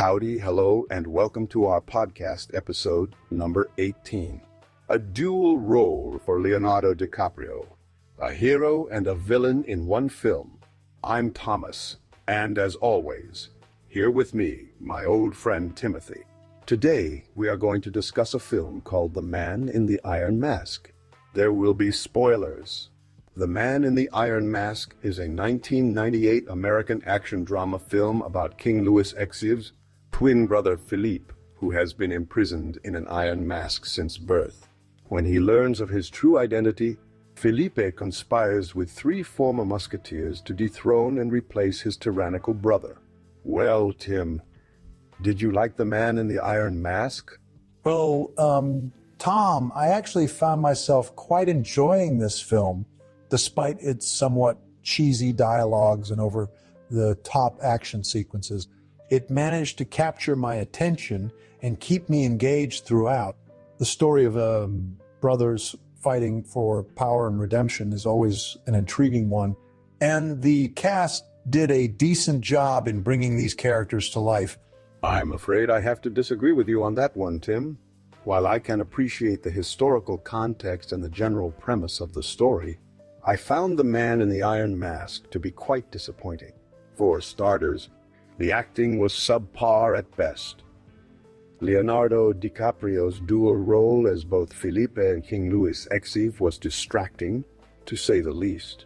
Howdy, hello, and welcome to our podcast episode number 18. A dual role for Leonardo DiCaprio. A hero and a villain in one film. I'm Thomas, and as always, here with me, my old friend Timothy. Today, we are going to discuss a film called The Man in the Iron Mask. There will be spoilers. The Man in the Iron Mask is a 1998 American action drama film about King Louis Xiv's twin brother Philippe, who has been imprisoned in an iron mask since birth. When he learns of his true identity, Philippe conspires with three former musketeers to dethrone and replace his tyrannical brother. Well, Tim, did you like The Man in the Iron Mask? Well, Tom, I actually found myself quite enjoying this film, despite its somewhat cheesy dialogues and over-the-top action sequences. It managed to capture my attention and keep me engaged throughout. The story of brothers fighting for power and redemption is always an intriguing one, and the cast did a decent job in bringing these characters to life. I'm afraid I have to disagree with you on that one, Tim. While I can appreciate the historical context and the general premise of the story, I found The Man in the Iron Mask to be quite disappointing. For starters, the acting was subpar at best. Leonardo DiCaprio's dual role as both Philippe and King Louis Xiv was distracting, to say the least.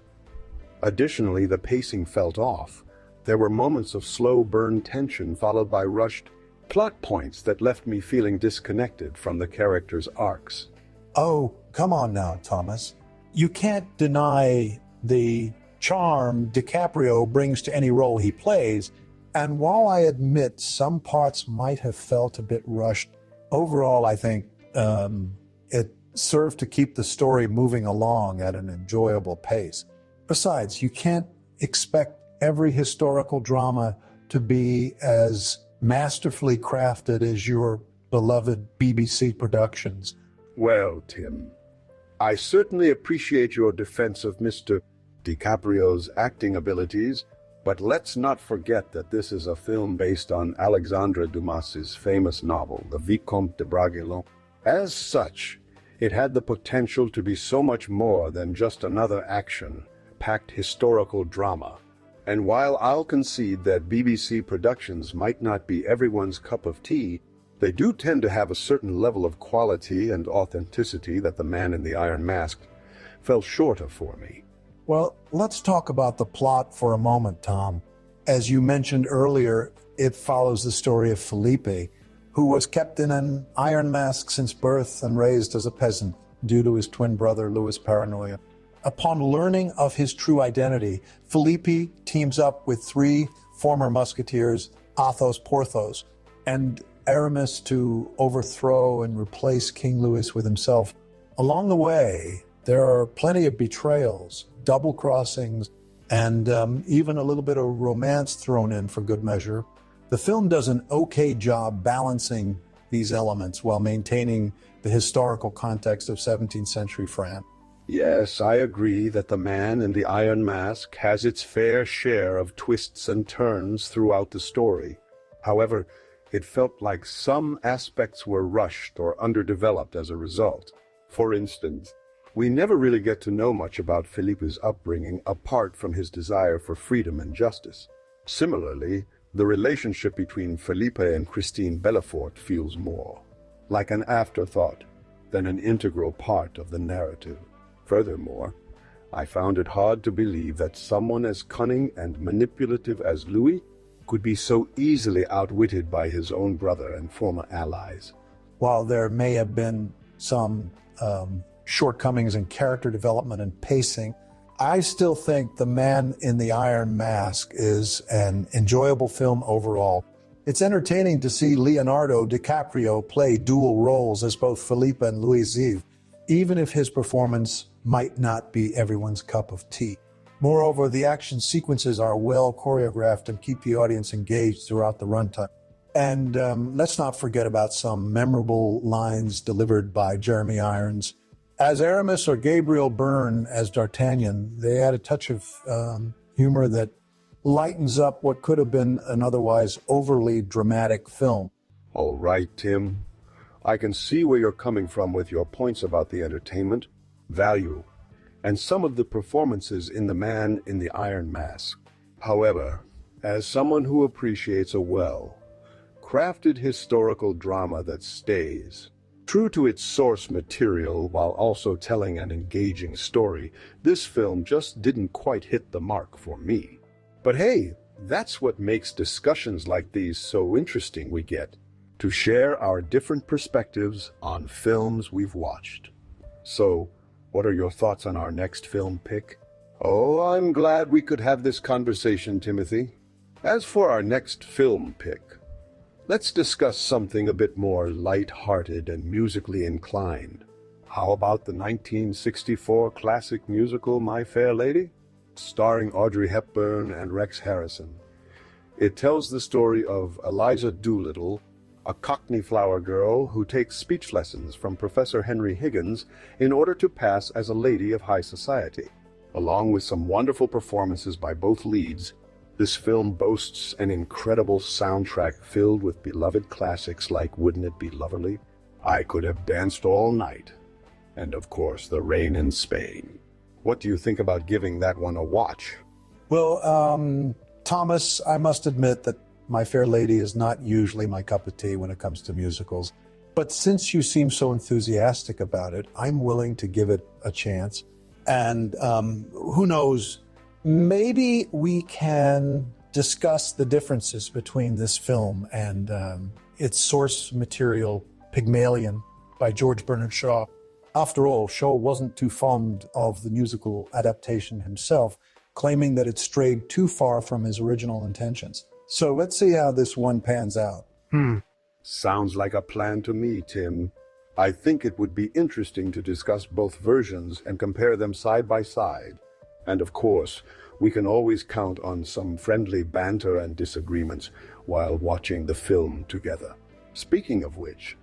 Additionally, the pacing felt off. There were moments of slow burn tension followed by rushed plot points that left me feeling disconnected from the characters' arcs. Oh, come on now, Thomas. You can't deny the charm DiCaprio brings to any role he plays, and while I admit some parts might have felt a bit rushed, overall I think it served to keep the story moving along at an enjoyable pace. Besides, you can't expect every historical drama to be as masterfully crafted as your beloved BBC productions. Well, Tim, I certainly appreciate your defense of Mr. DiCaprio's acting abilities, but let's not forget that this is a film based on Alexandre Dumas's famous novel, The Vicomte de Bragelonne. As such, it had the potential to be so much more than just another action-packed historical drama. And while I'll concede that BBC productions might not be everyone's cup of tea, they do tend to have a certain level of quality and authenticity that The Man in the Iron Mask fell short of for me. Well, let's talk about the plot for a moment, Tom. As you mentioned earlier, it follows the story of Philippe, who was kept in an iron mask since birth and raised as a peasant due to his twin brother Louis' paranoia. Upon learning of his true identity, Philippe teams up with three former musketeers, Athos, Porthos, and Aramis to overthrow and replace King Louis with himself. Along the way, there are plenty of betrayals, double crossings, and even a little bit of romance thrown in for good measure. The film does an okay job balancing these elements while maintaining the historical context of 17th century France. Yes, I agree that The Man in the Iron Mask has its fair share of twists and turns throughout the story. However, it felt like some aspects were rushed or underdeveloped as a result. For instance, we never really get to know much about Philippe's upbringing apart from his desire for freedom and justice. Similarly, the relationship between Philippe and Christine Belfort feels more like an afterthought than an integral part of the narrative. Furthermore, I found it hard to believe that someone as cunning and manipulative as Louis could be so easily outwitted by his own brother and former allies. While there may have been some shortcomings in character development and pacing, I still think The Man in the Iron Mask is an enjoyable film overall. It's entertaining to see Leonardo DiCaprio play dual roles as both Philippe and Louis Xiv, even if his performance might not be everyone's cup of tea. Moreover, the action sequences are well choreographed and keep the audience engaged throughout the runtime. And let's not forget about some memorable lines delivered by Jeremy Irons. As Aramis or Gabriel Byrne as D'Artagnan, they add a touch of humor that lightens up what could have been an otherwise overly dramatic film. All right, Tim. I can see where you're coming from with your points about the entertainment, value, and some of the performances in The Man in the Iron Mask. However, as someone who appreciates a well-crafted historical drama that stays true to its source material while also telling an engaging story, this film just didn't quite hit the mark for me. But hey, that's what makes discussions like these so interesting. We get to share our different perspectives on films we've watched. So, what are your thoughts on our next film pick? Oh, I'm glad we could have this conversation, Timothy. As for our next film pick, let's discuss something a bit more light-hearted and musically inclined. How about the 1964 classic musical My Fair Lady, starring Audrey Hepburn and Rex Harrison? It tells the story of Eliza Doolittle, a Cockney flower girl who takes speech lessons from Professor Henry Higgins in order to pass as a lady of high society. Along with some wonderful performances by both leads, this film boasts an incredible soundtrack filled with beloved classics like Wouldn't It Be Loverly, I Could Have Danced All Night, and of course The Rain in Spain. What do you think about giving that one a watch? Well, Thomas, I must admit that My Fair Lady is not usually my cup of tea when it comes to musicals. But since you seem so enthusiastic about it, I'm willing to give it a chance. And who knows, maybe we can discuss the differences between this film and its source material, Pygmalion, by George Bernard Shaw. After all, Shaw wasn't too fond of the musical adaptation himself, claiming that it strayed too far from his original intentions. So let's see how this one pans out. Sounds like a plan to me, Tim. I think it would be interesting to discuss both versions and compare them side by side. And of course, we can always count on some friendly banter and disagreements while watching the film together. Speaking of which,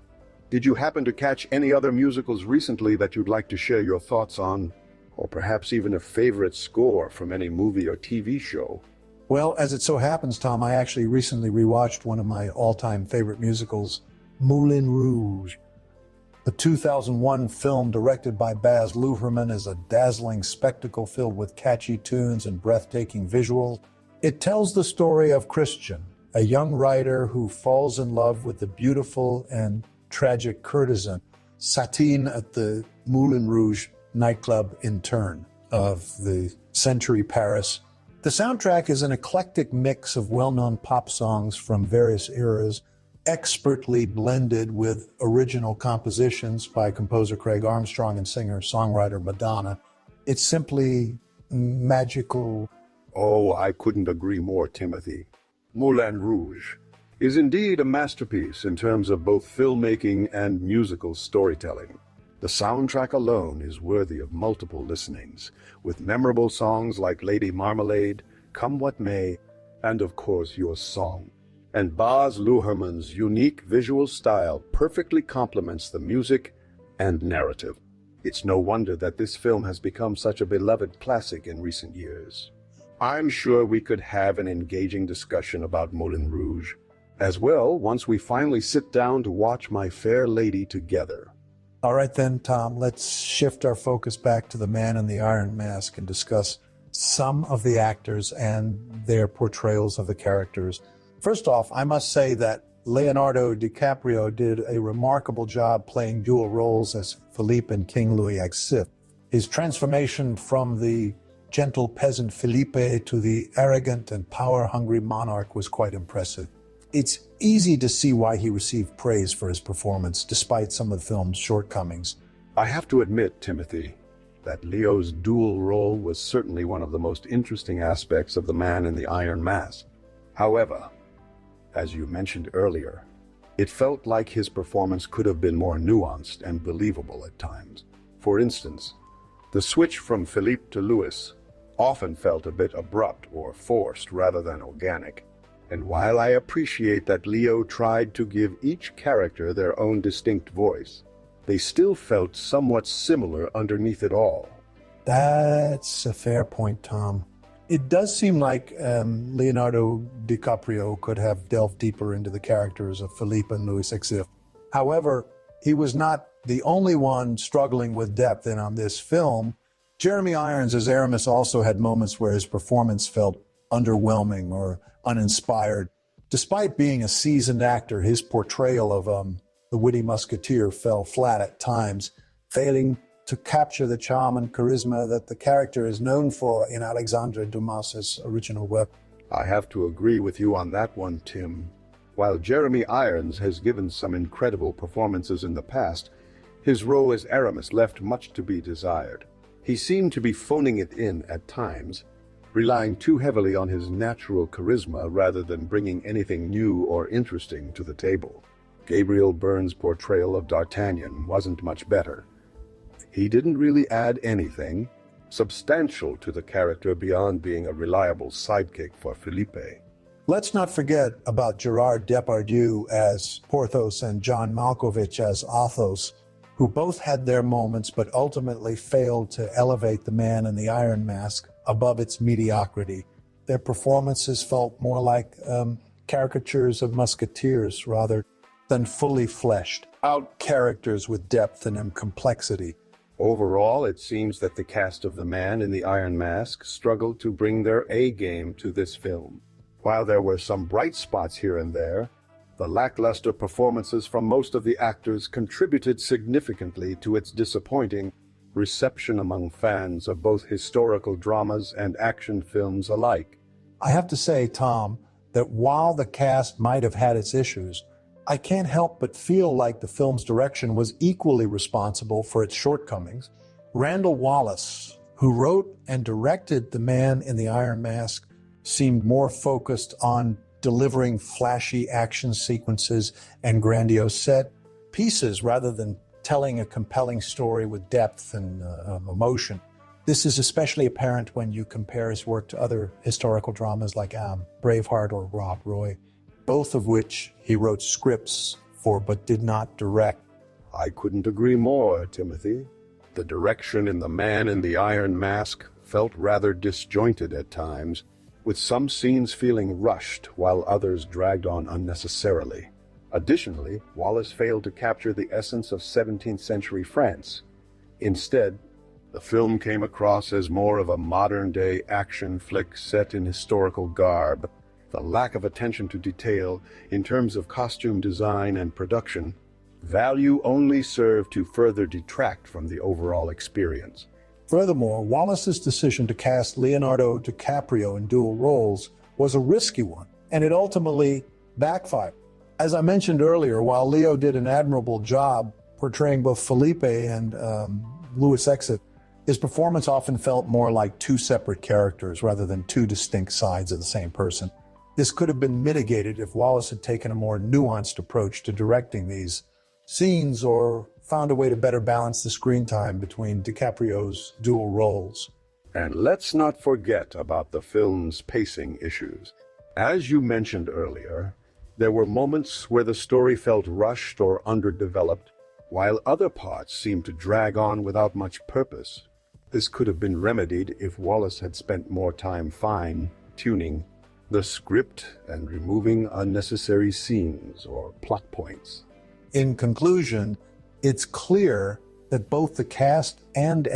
did you happen to catch any other musicals recently that you'd like to share your thoughts on? Or perhaps even a favorite score from any movie or TV show? Well, as it so happens, Tom, I actually recently rewatched one of my all-time favorite musicals, Moulin Rouge. The 2001 film directed by Baz Luhrmann is a dazzling spectacle filled with catchy tunes and breathtaking visuals. It tells the story of Christian, a young writer who falls in love with the beautiful and tragic courtesan, Satine, at the Moulin Rouge nightclub in Turn of the Century Paris. The soundtrack is an eclectic mix of well-known pop songs from various eras, expertly blended with original compositions by composer Craig Armstrong and singer-songwriter Madonna. It's simply magical. Oh, I couldn't agree more, Timothy. Moulin Rouge is indeed a masterpiece in terms of both filmmaking and musical storytelling. The soundtrack alone is worthy of multiple listenings, with memorable songs like Lady Marmalade, Come What May, and of course Your Song. And Baz Luhrmann's unique visual style perfectly complements the music and narrative. It's no wonder that this film has become such a beloved classic in recent years. I'm sure we could have an engaging discussion about Moulin Rouge as well once we finally sit down to watch My Fair Lady together. All right then, Tom, let's shift our focus back to The Man in the Iron Mask and discuss some of the actors and their portrayals of the characters. First off, I must say that Leonardo DiCaprio did a remarkable job playing dual roles as Philippe and King Louis VI. His transformation from the gentle peasant Felipe to the arrogant and power-hungry monarch was quite impressive. It's easy to see why he received praise for his performance, despite some of the film's shortcomings. I have to admit, Timothy, that Leo's dual role was certainly one of the most interesting aspects of The Man in the Iron Mask. However, as you mentioned earlier, it felt like his performance could have been more nuanced and believable at times. For instance, the switch from Philippe to Louis often felt a bit abrupt or forced rather than organic. And while I appreciate that Leo tried to give each character their own distinct voice, they still felt somewhat similar underneath it all. That's a fair point, Tom. It does seem like Leonardo DiCaprio could have delved deeper into the characters of Felipe and Louis Exif. However, he was not the only one struggling with depth in on this film. Jeremy Irons as Aramis also had moments where his performance felt underwhelming or uninspired. Despite being a seasoned actor, his portrayal of the witty musketeer fell flat at times, failing to capture the charm and charisma that the character is known for in Alexandre Dumas's original work. I have to agree with you on that one, Tim. While Jeremy Irons has given some incredible performances in the past, his role as Aramis left much to be desired. He seemed to be phoning it in at times, relying too heavily on his natural charisma rather than bringing anything new or interesting to the table. Gabriel Byrne's portrayal of D'Artagnan wasn't much better. He didn't really add anything substantial to the character beyond being a reliable sidekick for Felipe. Let's not forget about Gerard Depardieu as Porthos and John Malkovich as Athos, who both had their moments but ultimately failed to elevate the man in the Iron Mask above its mediocrity. Their performances felt more like caricatures of musketeers rather than fully fleshed out characters with depth and complexity. Overall, it seems that the cast of The Man in the Iron Mask struggled to bring their A-game to this film. While there were some bright spots here and there, the lackluster performances from most of the actors contributed significantly to its disappointing reception among fans of both historical dramas and action films alike. I have to say, Tom, that while the cast might have had its issues, I can't help but feel like the film's direction was equally responsible for its shortcomings. Randall Wallace, who wrote and directed The Man in the Iron Mask, seemed more focused on delivering flashy action sequences and grandiose set pieces rather than telling a compelling story with depth and emotion. This is especially apparent when you compare his work to other historical dramas like Braveheart or Rob Roy, both of which he wrote scripts for but did not direct. I couldn't agree more, Timothy. The direction in The Man in the Iron Mask felt rather disjointed at times, with some scenes feeling rushed while others dragged on unnecessarily. Additionally, Wallace failed to capture the essence of 17th century France. Instead, the film came across as more of a modern-day action flick set in historical garb. The lack of attention to detail in terms of costume design and production value only served to further detract from the overall experience. Furthermore, Wallace's decision to cast Leonardo DiCaprio in dual roles was a risky one, and it ultimately backfired. As I mentioned earlier, while Leo did an admirable job portraying both Felipe and Louis Exif, his performance often felt more like two separate characters rather than two distinct sides of the same person. This could have been mitigated if Wallace had taken a more nuanced approach to directing these scenes or found a way to better balance the screen time between DiCaprio's dual roles. And let's not forget about the film's pacing issues. As you mentioned earlier, there were moments where the story felt rushed or underdeveloped, while other parts seemed to drag on without much purpose. This could have been remedied if Wallace had spent more time fine-tuning the script and removing unnecessary scenes or plot points. In conclusion, it's clear that both the cast and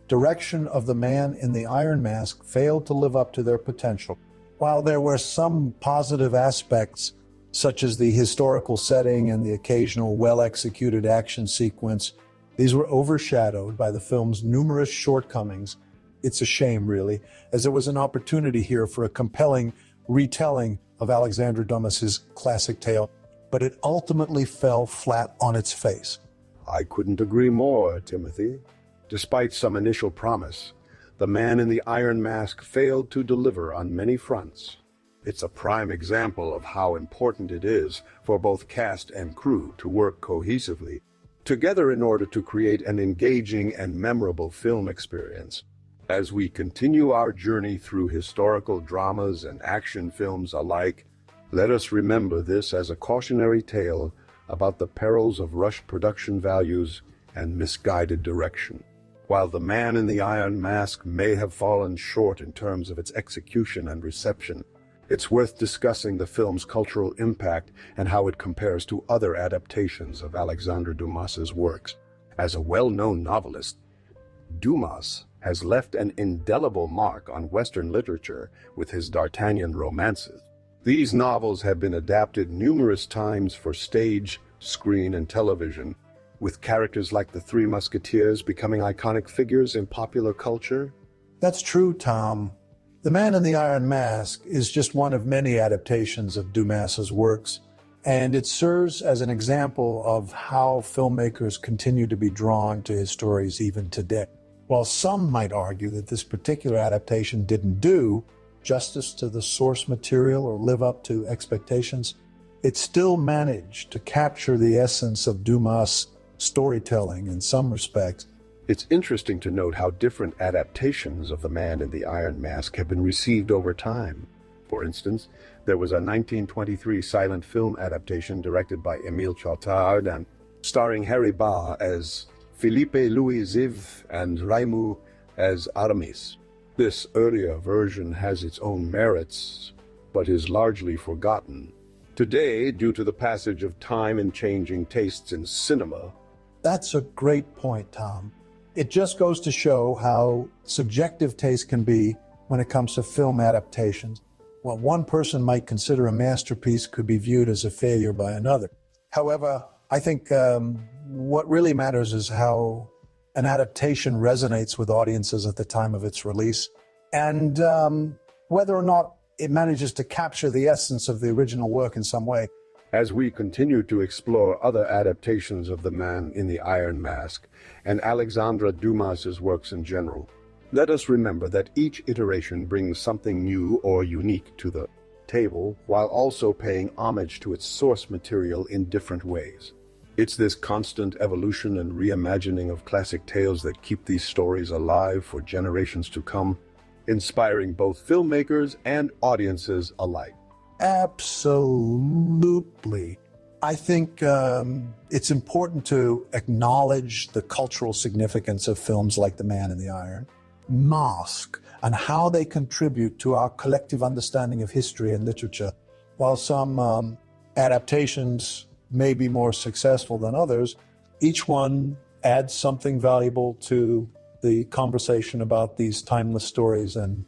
direction of The Man in the Iron Mask failed to live up to their potential. While there were some positive aspects, such as the historical setting and the occasional well-executed action sequence, these were overshadowed by the film's numerous shortcomings. It's a shame, really, as there was an opportunity here for a compelling retelling of Alexandre Dumas's classic tale, but it ultimately fell flat on its face. I couldn't agree more, Timothy. Despite some initial promise, The Man in the Iron Mask failed to deliver on many fronts. It's a prime example of how important it is for both cast and crew to work cohesively together in order to create an engaging and memorable film experience. As we continue our journey through historical dramas and action films alike, let us remember this as a cautionary tale about the perils of rushed production values and misguided direction. While The Man in the Iron Mask may have fallen short in terms of its execution and reception, it's worth discussing the film's cultural impact and how it compares to other adaptations of Alexandre Dumas's works. As a well-known novelist, Dumas has left an indelible mark on Western literature with his D'Artagnan romances. These novels have been adapted numerous times for stage, screen, and television, with characters like the Three Musketeers becoming iconic figures in popular culture. That's true, Tom. The Man in the Iron Mask is just one of many adaptations of Dumas's works, and it serves as an example of how filmmakers continue to be drawn to his stories even today. While some might argue that this particular adaptation didn't do justice to the source material or live up to expectations, it still managed to capture the essence of Dumas' storytelling in some respects. It's interesting to note how different adaptations of The Man in the Iron Mask have been received over time. For instance, there was a 1923 silent film adaptation directed by Émile Chautard and starring Harry Barr as Philippe Louis Ziv and Raimou as Aramis. This earlier version has its own merits, but is largely forgotten. Today, due to the passage of time and changing tastes in cinema. That's a great point, Tom. It just goes to show how subjective taste can be when it comes to film adaptations. What one person might consider a masterpiece could be viewed as a failure by another. However, I think what really matters is how an adaptation resonates with audiences at the time of its release, and whether or not it manages to capture the essence of the original work in some way. As we continue to explore other adaptations of The Man in the Iron Mask and Alexandre Dumas's works in general, let us remember that each iteration brings something new or unique to the table, while also paying homage to its source material in different ways. It's this constant evolution and reimagining of classic tales that keep these stories alive for generations to come, inspiring both filmmakers and audiences alike. Absolutely. I think it's important to acknowledge the cultural significance of films like The Man in the Iron Mask and how they contribute to our collective understanding of history and literature. While some adaptations may be more successful than others, each one adds something valuable to the conversation about these timeless stories and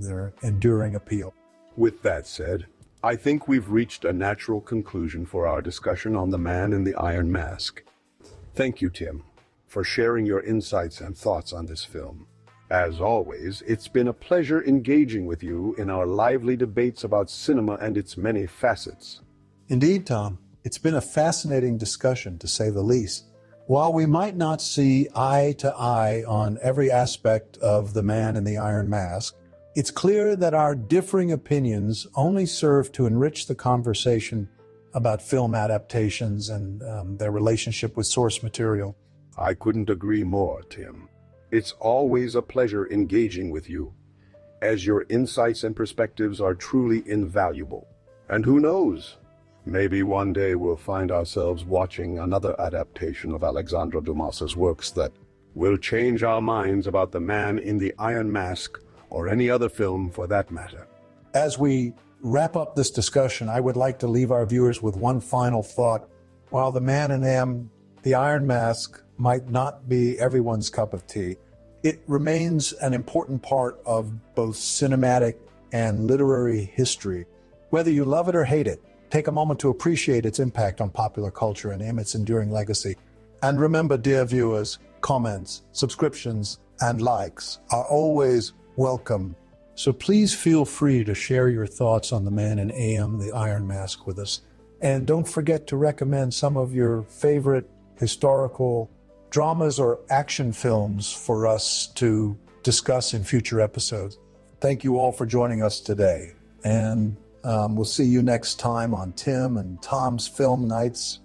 their enduring appeal. With that said, I think we've reached a natural conclusion for our discussion on The Man in the Iron Mask. Thank you, Tim, for sharing your insights and thoughts on this film. As always, it's been a pleasure engaging with you in our lively debates about cinema and its many facets. Indeed, Tom. It's been a fascinating discussion, to say the least. While we might not see eye to eye on every aspect of The Man in the Iron Mask, it's clear that our differing opinions only serve to enrich the conversation about film adaptations and their relationship with source material. I couldn't agree more, Tim. It's always a pleasure engaging with you, as your insights and perspectives are truly invaluable. And who knows? Maybe one day we'll find ourselves watching another adaptation of Alexandre Dumas's works that will change our minds about The Man in the Iron Mask, or any other film for that matter. As we wrap up this discussion, I would like to leave our viewers with one final thought. While The Man in the Iron Mask might not be everyone's cup of tea, it remains an important part of both cinematic and literary history. Whether you love it or hate it, take a moment to appreciate its impact on popular culture and aim its enduring legacy. And remember, dear viewers, comments, subscriptions, and likes are always welcome. So please feel free to share your thoughts on The Man in the Iron Mask with us. And don't forget to recommend some of your favorite historical dramas or action films for us to discuss in future episodes. Thank you all for joining us today. And we'll see you next time on Tim and Tom's Film Nights.